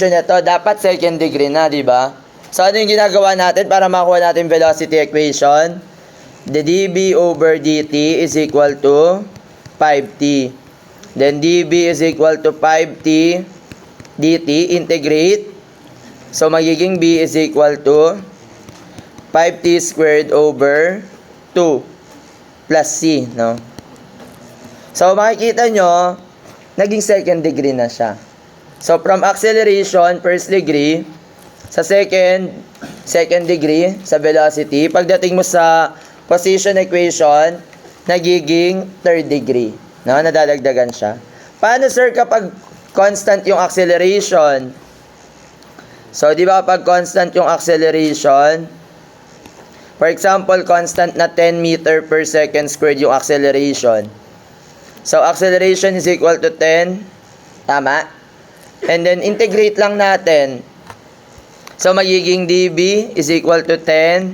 nito, dapat second degree na, di ba? So, ano yung ginagawa natin para makuha natin velocity equation? The dB over dt is equal to 5t. Then, dB is equal to 5t dt, integrate. So, magiging b is equal to 5t squared over 2 plus c, no? So, makikita nyo, naging second degree na siya. So, from acceleration, first degree, sa second degree, sa velocity, pagdating mo sa position equation, nagiging third degree. No? Nadadagdagan siya. Paano, sir, kapag constant yung acceleration? So, di ba kapag constant yung acceleration, for example, constant na 10 meter per second squared yung acceleration. So, acceleration is equal to 10. Tama? And then, integrate lang natin. So, magiging dB is equal to 10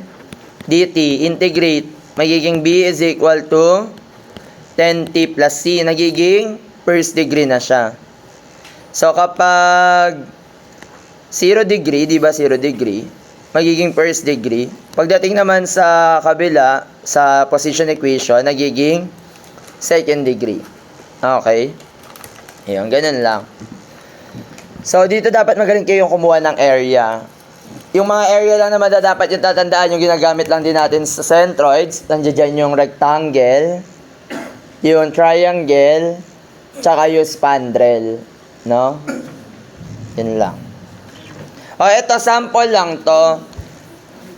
dt. Integrate. Magiging b is equal to 10t plus c. Nagiging first degree na siya. So, kapag 0 degree, di ba 0 degree, magiging first degree. Pagdating naman sa kabila, sa position equation, nagiging second degree. Okay? Ayun, ganun lang. So, dito dapat magaling kayong kumuha ng area. Yung mga area lang naman dapat yung tatandaan, yung ginagamit lang din natin sa centroids. Nandiyan dyan yung rectangle, yung triangle, tsaka yung spandrel. No? Yun lang. O, ito, sample lang to.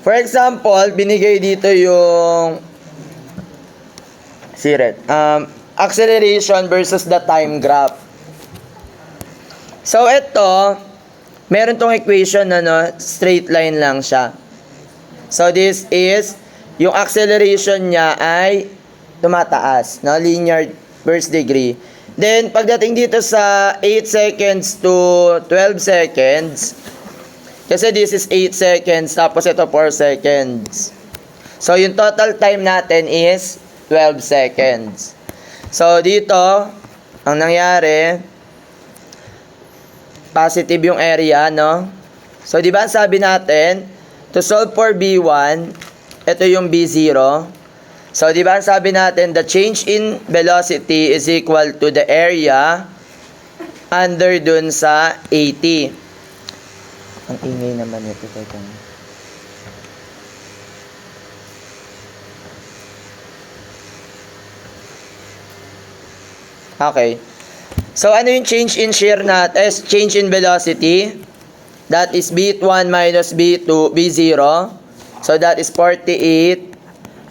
For example, binigay dito yung acceleration versus the time graph. So, ito, meron tong equation na straight line lang siya. So, this is, yung acceleration niya ay tumataas, no? Linear first degree. Then, pagdating dito sa 8 seconds to 12 seconds, kasi this is 8 seconds, tapos ito 4 seconds. So, yung total time natin is 12 seconds. So, dito, ang nangyari, positive yung area, no? So, di ba sabi natin, to solve for B1, ito yung B0. So, di ba sabi natin, the change in velocity is equal to the area under dun sa 80. Ang ingay naman ito. Okay. So, ano yung change in shear natin? Change in velocity. That is B1 minus B0. So, that is 48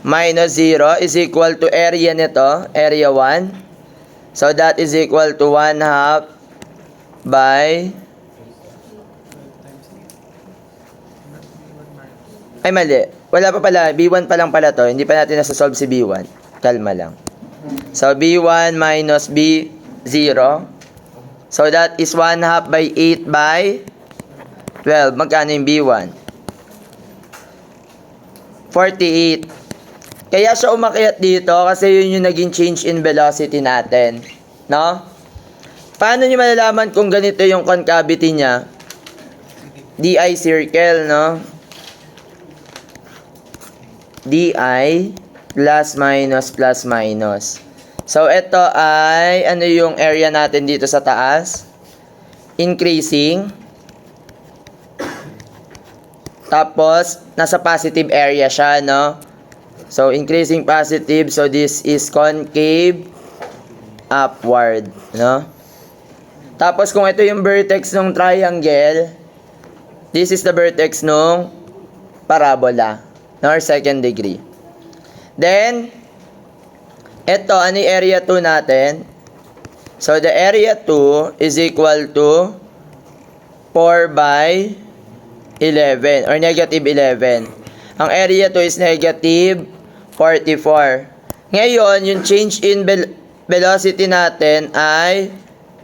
minus 0 is equal to area nito, area 1. So, that is equal to 1/2 by... Ay, mali. Wala pa pala. B1 pa lang pala to. Hindi pa natin nasa-solve si B1. Kalma lang. So, B1 minus B0. So, that is 1/2 by 8 by 12. Magkano yung B1? 48. Kaya siya umakyat dito kasi yun yung naging change in velocity natin. No? Paano nyo malalaman kung ganito yung concavity niya? DI circle, no? DI plus minus. So, ito ay, ano yung area natin dito sa taas? Increasing. Tapos, nasa positive area siya, no? So, increasing positive. So, this is concave upward, no? Tapos, kung ito yung vertex ng triangle, this is the vertex ng parabola, no? Or second degree. Then, ito, ano yung area 2 natin? So, the area 2 is equal to 4 by 11 or negative 11. Ang area 2 is negative 44. Ngayon, yung change in velocity natin ay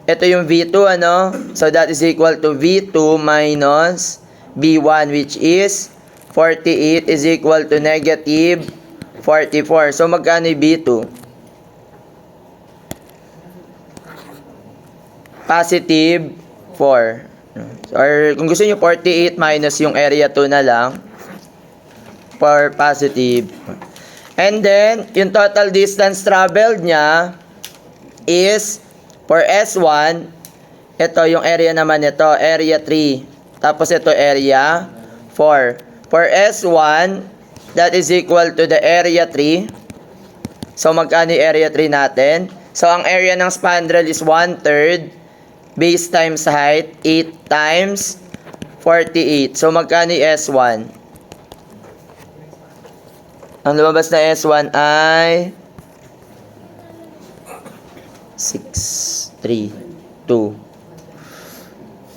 ito yung V2, ano? So, that is equal to V2 minus B1, which is 48 is equal to negative 44. So, magkano yung B2? Positive 4. Or kung gusto nyo 48 minus yung area 2 na lang for positive. And then, yung total distance traveled niya is for S1, ito yung area naman ito, area 3. Tapos ito area 4. For S1, that is equal to the area 3. So, magkano yung area 3 natin? So, ang area ng spandrel is 1/3. Base times height, 8 times 48. So, magkano yung S1? Ang lumabas na S1 ay 6, 3, 2,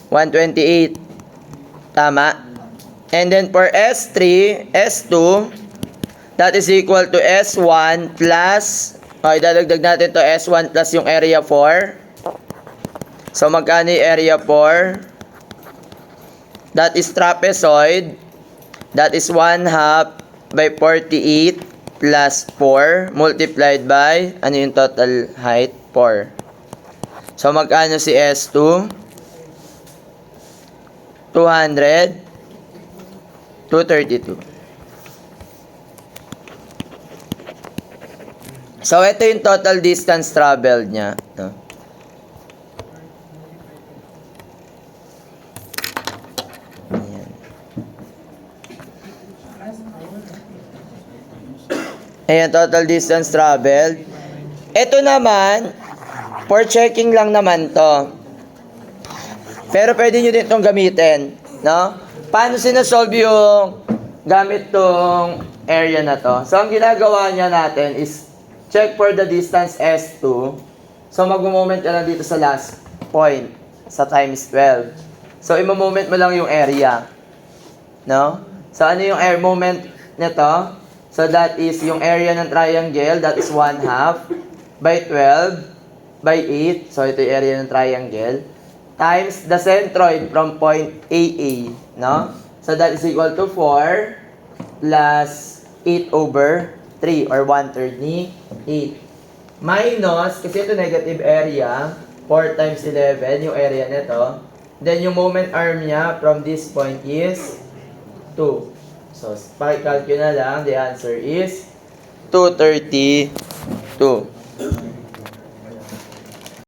128. Tama? And then for S3, S2, that is equal to S1 plus, idadagdag natin to S1 plus yung area 4. So, magkano yung area 4? That is trapezoid. That is 1/2 by 48 plus 4 multiplied by, ano yung total height? 4. So, magkano si S2? 200. 232. So, ito yung total distance traveled niya. No? Ayan, total distance traveled. Ito naman, for checking lang naman to. Pero pwede nyo din itong gamitin. No? Paano sinasolve yung gamit tong area na to? So, ang ginagawa niya natin is check for the distance S2. So, mag-moment ka lang dito sa last point sa times 12. So, i-moment mo lang yung area. No? So, ano yung air moment nito? So, that is yung area ng triangle. That is 1/2 by 12 by 8. So, ito yung area ng triangle. Times the centroid from point AA. No? So, that is equal to 4 plus 8/3 or 1/3 ni 8. Minus, kasi ito negative area, 4 times 11, yung area nito. Then, yung moment arm niya from this point is 2. So, pakicalculate na lang, the answer is 230